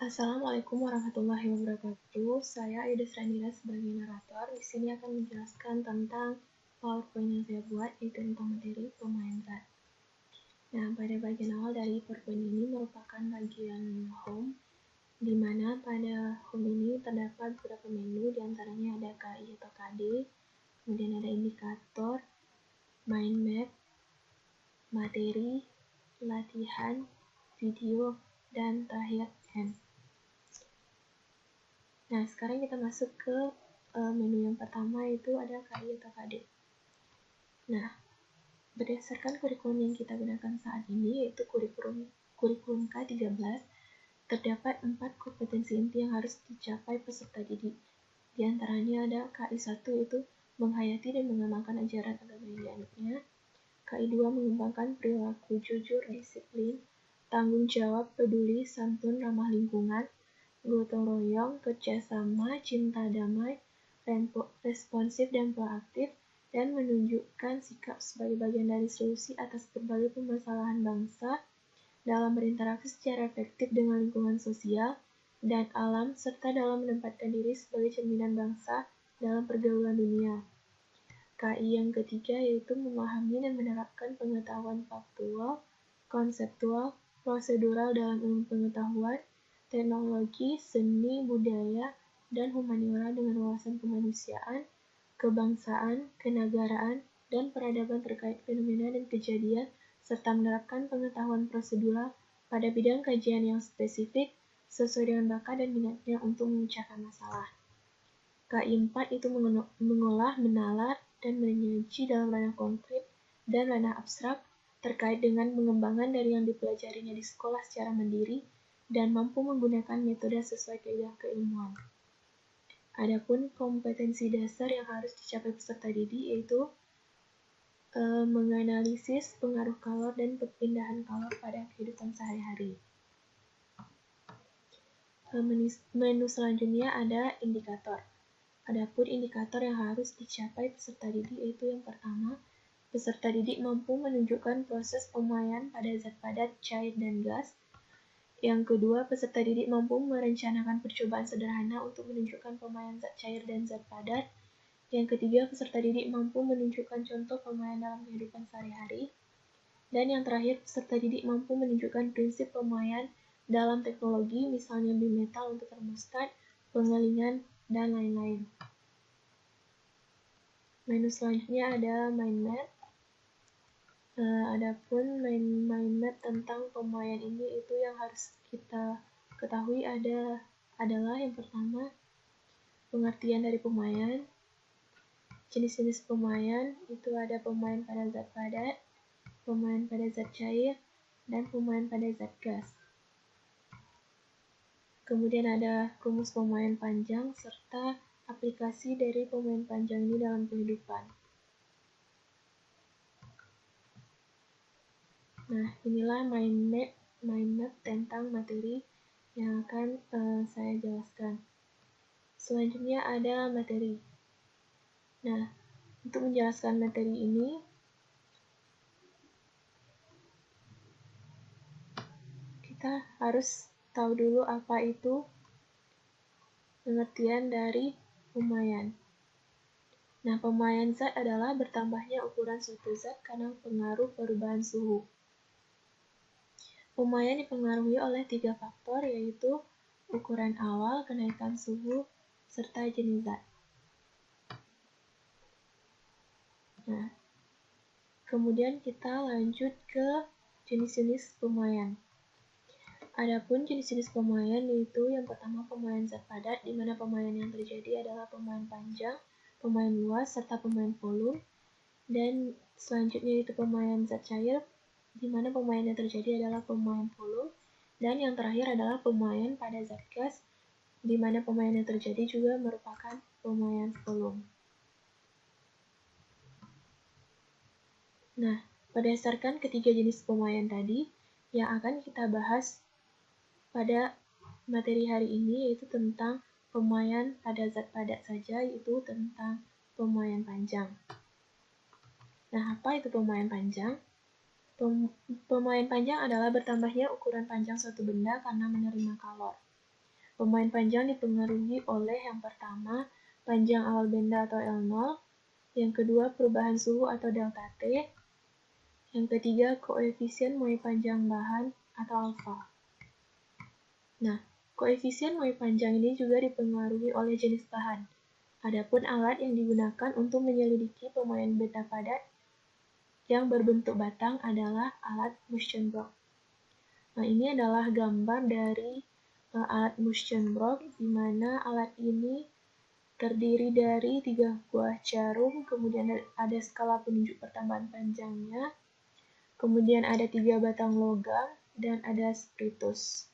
Assalamualaikum warahmatullahi wabarakatuh. Saya Aida Srandira sebagai narator. Di sini akan menjelaskan tentang PowerPoint yang saya buat, yaitu tentang materi pemain zat. Nah, pada bagian awal dari PowerPoint ini merupakan bagian home, di mana pada home ini terdapat beberapa menu, diantaranya ada KI atau KD, kemudian ada indikator, mind map, materi, latihan, video, dan terakhir end. Nah, sekarang kita masuk ke menu yang pertama, yaitu ada KI atau KD. Nah, berdasarkan kurikulum yang kita gunakan saat ini, yaitu kurikulum K13, terdapat 4 kompetensi inti yang harus dicapai peserta didik. Di antaranya ada KI1, yaitu menghayati dan mengamalkan ajaran agama yang dianutnya. KI2, mengembangkan perilaku jujur, disiplin, tanggung jawab, peduli, santun, ramah lingkungan, gotong royong, kerjasama, cinta damai, responsif dan proaktif, dan menunjukkan sikap sebagai bagian dari solusi atas berbagai permasalahan bangsa dalam berinteraksi secara efektif dengan lingkungan sosial dan alam, serta dalam menempatkan diri sebagai cerminan bangsa dalam pergaulan dunia. KI yang ketiga yaitu memahami dan menerapkan pengetahuan faktual, konseptual, prosedural dalam ilmu pengetahuan, teknologi, seni, budaya, dan humaniora dengan wawasan kemanusiaan, kebangsaan, kenegaraan, dan peradaban terkait fenomena dan kejadian, serta menerapkan pengetahuan prosedural pada bidang kajian yang spesifik sesuai dengan bakat dan minatnya untuk memecahkan masalah. KI 4 itu mengolah, menalar, dan menyaji dalam ranah konkret dan ranah abstrak terkait dengan pengembangan dari yang dipelajarinya di sekolah secara mandiri dan mampu menggunakan metode sesuai kaidah keilmuan. Adapun kompetensi dasar yang harus dicapai peserta didik yaitu menganalisis pengaruh kalor dan perpindahan kalor pada kehidupan sehari-hari. Menu selanjutnya ada indikator. Adapun indikator yang harus dicapai peserta didik yaitu yang pertama, peserta didik mampu menunjukkan proses pemuaian pada zat padat, cair, dan gas. Yang kedua, peserta didik mampu merencanakan percobaan sederhana untuk menunjukkan pemuaian zat cair dan zat padat. Yang ketiga, peserta didik mampu menunjukkan contoh pemuaian dalam kehidupan sehari-hari. Dan yang terakhir, peserta didik mampu menunjukkan prinsip pemuaian dalam teknologi, misalnya bimetal untuk termostat, pengelingan, dan lain-lain. Menu selanjutnya ada mind map. Adapun mind map tentang pemuaian ini itu yang harus kita ketahui adalah yang pertama, pengertian dari pemuaian. Jenis-jenis pemuaian itu ada pemuaian pada zat padat, pemuaian pada zat cair, dan pemuaian pada zat gas. Kemudian ada rumus pemuaian panjang serta aplikasi dari pemuaian panjang ini dalam kehidupan. Nah, inilah mind map tentang materi yang akan saya jelaskan. Selanjutnya ada materi. Nah, untuk menjelaskan materi ini, kita harus tahu dulu apa itu pengertian dari pemuaian. Nah, pemuaian zat adalah bertambahnya ukuran suatu zat karena pengaruh perubahan suhu. Pemuaian dipengaruhi oleh 3 faktor, yaitu ukuran awal, kenaikan suhu, serta jenis zat. Nah, kemudian kita lanjut ke jenis-jenis pemuaian. Adapun jenis-jenis pemuaian yaitu yang pertama pemuaian zat padat, di mana pemuaian yang terjadi adalah pemuaian panjang, pemuaian luas, serta pemuaian volume. Dan selanjutnya yaitu pemuaian zat cair, di mana pemuaian yang terjadi adalah pemuaian volume. Dan yang terakhir adalah pemuaian pada zat gas, di mana pemuaian yang terjadi juga merupakan pemuaian volume. Nah, berdasarkan ketiga jenis pemuaian tadi, yang akan kita bahas pada materi hari ini yaitu tentang pemuaian pada zat padat saja, yaitu tentang pemuaian panjang. Nah, apa itu pemuaian panjang? Pemuaian panjang adalah bertambahnya ukuran panjang suatu benda karena menerima kalor. Pemuaian panjang dipengaruhi oleh yang pertama, panjang awal benda atau L0, yang kedua, perubahan suhu atau delta T, yang ketiga, koefisien muai panjang bahan atau alfa. Nah, koefisien muai panjang ini juga dipengaruhi oleh jenis bahan. Adapun alat yang digunakan untuk menyelidiki pemuaian beta padat yang berbentuk batang adalah alat Muschenbroek. Nah, ini adalah gambar dari alat Muschenbroek, di mana alat ini terdiri dari 3 buah jarum, kemudian ada skala penunjuk pertambahan panjangnya, kemudian ada 3 batang logam, dan ada spiritus.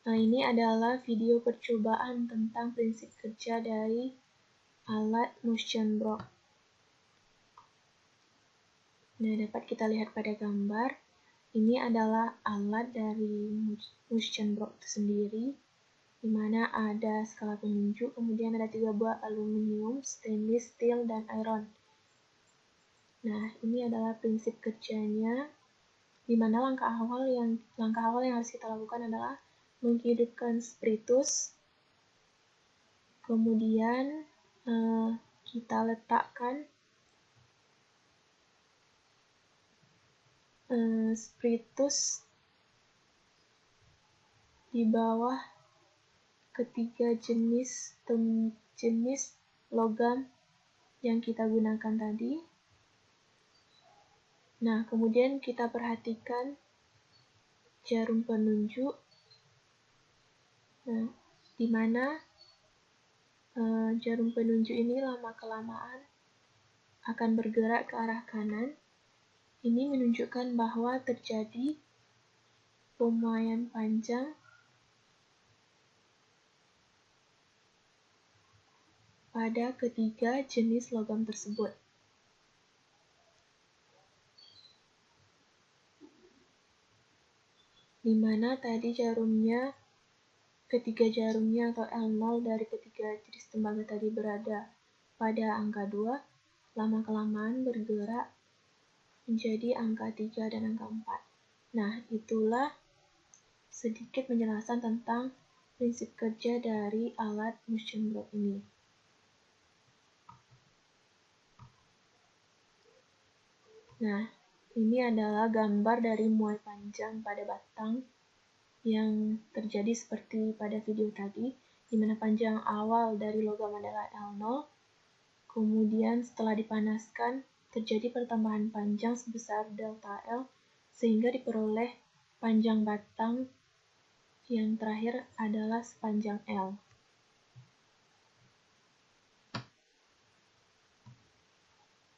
Nah, ini adalah video percobaan tentang prinsip kerja dari alat Muschenbroek. Nah, dapat kita lihat pada gambar, ini adalah alat dari Muschenbroek itu sendiri, di mana ada skala penunjuk, kemudian ada 3 buah aluminium, stainless steel, dan iron. Nah, ini adalah prinsip kerjanya, di mana langkah awal yang harus kita lakukan adalah menghidupkan spiritus, kemudian kita letakkan spiritus di bawah ketiga jenis logam yang kita gunakan tadi. Nah, kemudian kita perhatikan jarum penunjuk, nah, di mana jarum penunjuk ini lama-kelamaan akan bergerak ke arah kanan. Ini menunjukkan bahwa terjadi pemuaian panjang pada ketiga jenis logam tersebut. Di mana tadi ketiga jarumnya atau L0 dari ketiga jenis tembaga tadi berada pada angka 2, lama-kelamaan bergerak menjadi angka 3 dan angka 4. Nah, itulah sedikit penjelasan tentang prinsip kerja dari alat Muschenbroek ini. Nah, ini adalah gambar dari muai panjang pada batang yang terjadi seperti pada video tadi, di mana panjang awal dari logam adalah L0, kemudian setelah dipanaskan, terjadi pertambahan panjang sebesar delta L, sehingga diperoleh panjang batang yang terakhir adalah sepanjang L.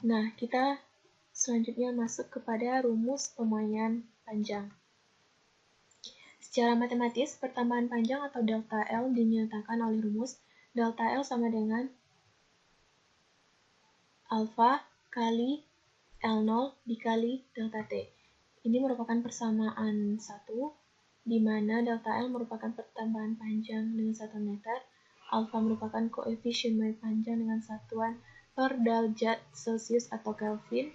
Nah, kita selanjutnya masuk kepada rumus pemuaian panjang. Secara matematis, pertambahan panjang atau delta L dinyatakan oleh rumus delta L sama dengan alfa kali L0 dikali delta T. Ini merupakan persamaan 1, di mana delta L merupakan pertambahan panjang dengan 1 meter, alfa merupakan koefisien muai panjang dengan satuan per derajat Celcius atau Kelvin,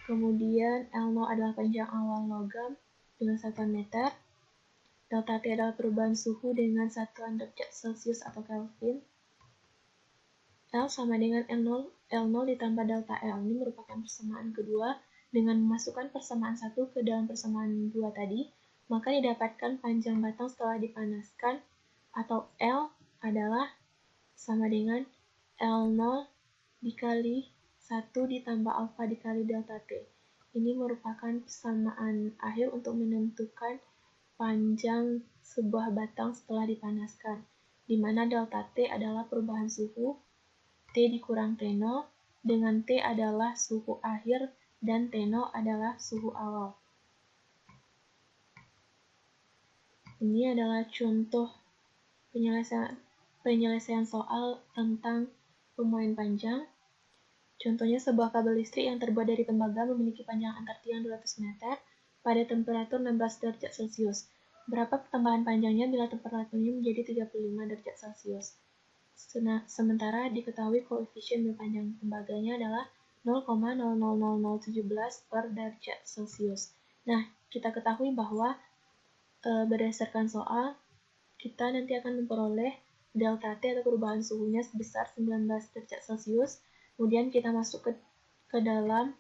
kemudian L0 adalah panjang awal logam dengan satuan meter, delta T adalah perubahan suhu dengan satuan derajat Celcius atau Kelvin, L sama dengan L0 ditambah delta L. Ini merupakan persamaan kedua. Dengan memasukkan persamaan 1 ke dalam persamaan 2 tadi, maka didapatkan panjang batang setelah dipanaskan, atau L adalah sama dengan L0 dikali 1 ditambah alfa dikali delta T. Ini merupakan persamaan akhir untuk menentukan panjang sebuah batang setelah dipanaskan, di mana delta T adalah perubahan suhu, T dikurang T0, dengan T adalah suhu akhir dan T0 adalah suhu awal. Ini adalah contoh penyelesaian soal tentang pemuaian panjang. Contohnya, sebuah kabel listrik yang terbuat dari tembaga memiliki panjang antar tiang 200 meter pada temperatur 16 derajat Celcius. Berapa pertambahan panjangnya bila temperaturnya menjadi 35 derajat Celcius? Sementara diketahui koefisien muai panjang tembaganya adalah 0,000017 per derajat Celcius. Nah, kita ketahui bahwa berdasarkan soal, kita nanti akan memperoleh delta T atau perubahan suhunya sebesar 19 derajat Celcius. Kemudian kita masuk ke dalam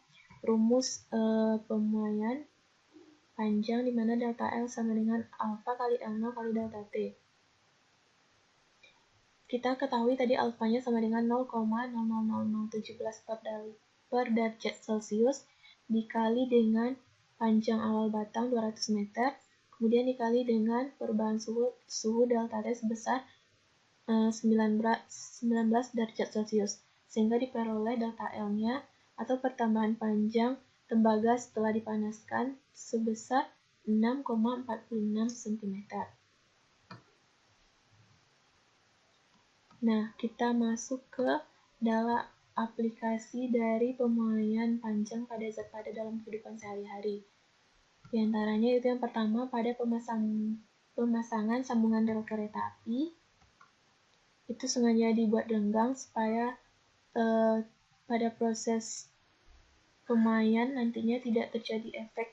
rumus pemuaian panjang di mana delta L sama dengan alfa kali L0 kali delta T. Kita ketahui tadi alfanya sama dengan 0,000017 per derajat Celcius dikali dengan panjang awal batang 200 meter, kemudian dikali dengan perubahan suhu delta T sebesar 19 derajat Celcius, sehingga diperoleh delta L-nya atau pertambahan panjang tembaga setelah dipanaskan sebesar 6,46 cm. Nah, kita masuk ke dalam aplikasi dari pemuaian panjang pada zat padat dalam kehidupan sehari-hari. Di antaranya itu yang pertama pada pemasangan sambungan rel kereta api. Itu sengaja dibuat renggang supaya pada proses pemuaian nantinya tidak terjadi efek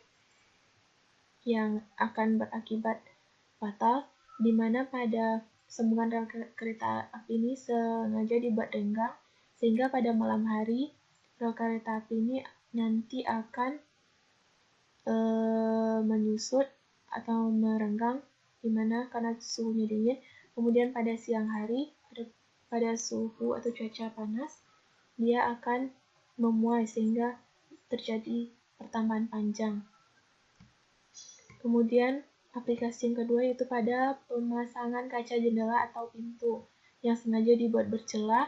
yang akan berakibat fatal, di mana pada sambungan rel kereta api ini sengaja dibuat renggang sehingga pada malam hari rel kereta api ini nanti akan menyusut atau merenggang, di mana karena suhunya dingin. Kemudian pada siang hari pada suhu atau cuaca panas dia akan memuai sehingga terjadi pertambahan panjang. Kemudian aplikasi yang kedua yaitu pada pemasangan kaca jendela atau pintu yang sengaja dibuat bercelah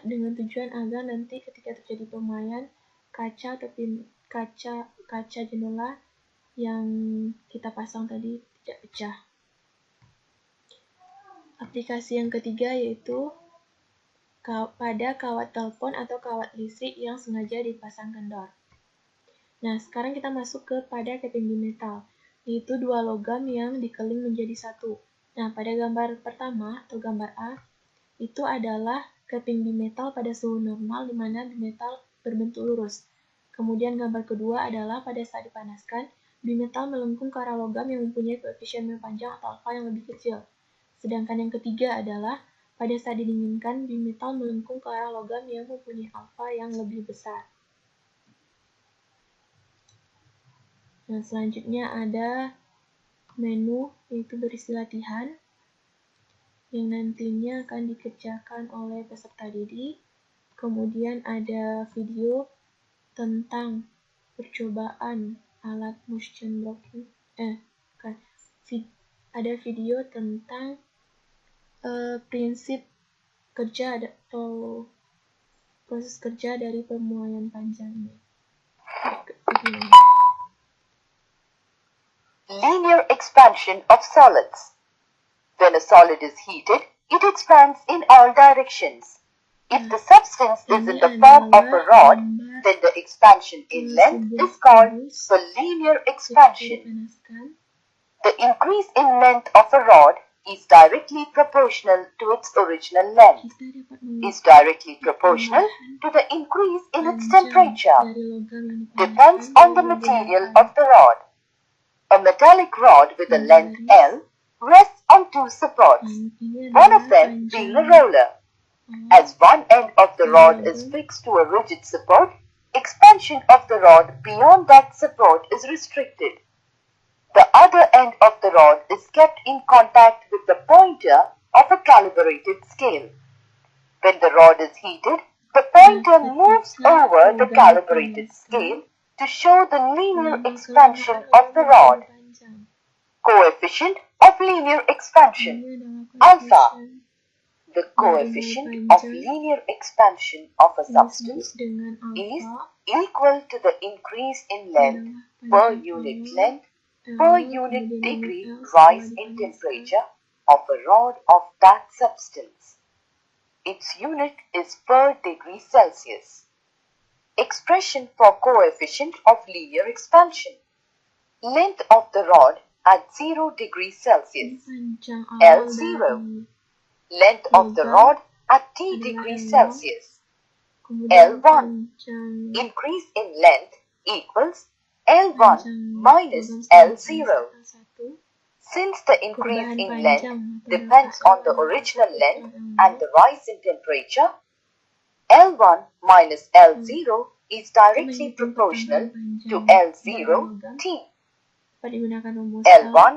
dengan tujuan agar nanti ketika terjadi pemuaian kaca atau kaca jendela yang kita pasang tadi tidak pecah. Aplikasi yang ketiga yaitu pada kawat telepon atau kawat listrik yang sengaja dipasang kendor. Nah, sekarang kita masuk pada keping bimetal, yaitu dua logam yang dikeling menjadi satu. Nah, pada gambar pertama atau gambar A, itu adalah keping bimetal pada suhu normal di mana bimetal berbentuk lurus. Kemudian gambar kedua adalah pada saat dipanaskan, bimetal melengkung ke arah logam yang mempunyai koefisien panjang atau alfa yang lebih kecil. Sedangkan yang ketiga adalah pada saat didinginkan, bimetal melengkung ke arah logam yang mempunyai alfa yang lebih besar. Nah, selanjutnya ada menu, yaitu berisi latihan yang nantinya akan dikerjakan oleh peserta didik. Kemudian ada video tentang percobaan alat motion blocking. Ada video tentang prinsip kerja atau proses kerja dari pemuaian panjang ini. Linear expansion of solids. When a solid is heated, it expands in all directions. If the substance is in the form of a rod, then the expansion in length is called the linear expansion. The increase in length of a rod is directly proportional to its original length, is directly proportional to the increase in its temperature, depends on the material of the rod. A metallic rod with a length L rests on two supports, one of them being a roller. As one end of the rod is fixed to a rigid support, expansion of the rod beyond that support is restricted. The other end of the rod is kept in contact with the pointer of a calibrated scale. When the rod is heated, the pointer moves over the calibrated scale to show the linear expansion of the rod. Coefficient of linear expansion, alpha. The coefficient of linear expansion of a substance is equal to the increase in length per unit length per unit degree rise in temperature of a rod of that substance. Its unit is per degree Celsius. Expression for coefficient of linear expansion. Length of the rod at 0 degrees Celsius, L0. Length of the rod at T degrees Celsius, L1. Increase in length equals L1 minus L0. Since the increase perubahan in panjang length atau depends delta on the adalah original satu length L0 and the rise in temperature, L1 minus L0 is directly menghitung proportional pertambahan to panjang L0 T. logam dapat digunakan rumus L1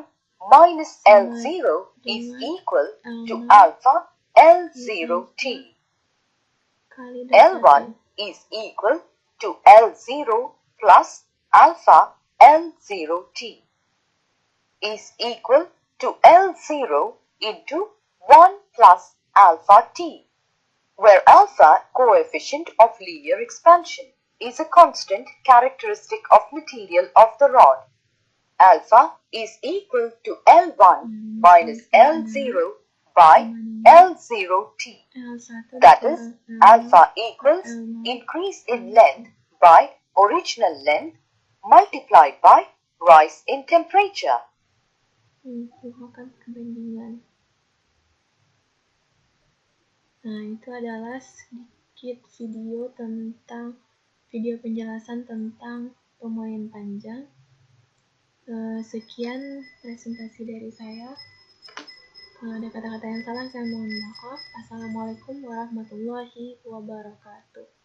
minus sama L0 is dengan equal to L0 alpha L0 T. kali delta L1 T. is equal to L0 plus alpha L0 T is equal to L0 into 1 plus alpha T, where alpha coefficient of linear expansion is a constant characteristic of material of the rod. Alpha is equal to L1 minus L0 by L0T. That is, alpha equals increase in length by original length multiplied by rise in temperature. Melakukan perbandingan. Nah, itu adalah sedikit video penjelasan tentang pemoian panjang. Sekian presentasi dari saya. Kalau ada kata-kata yang salah, saya mohon maaf. Assalamualaikum warahmatullahi wabarakatuh.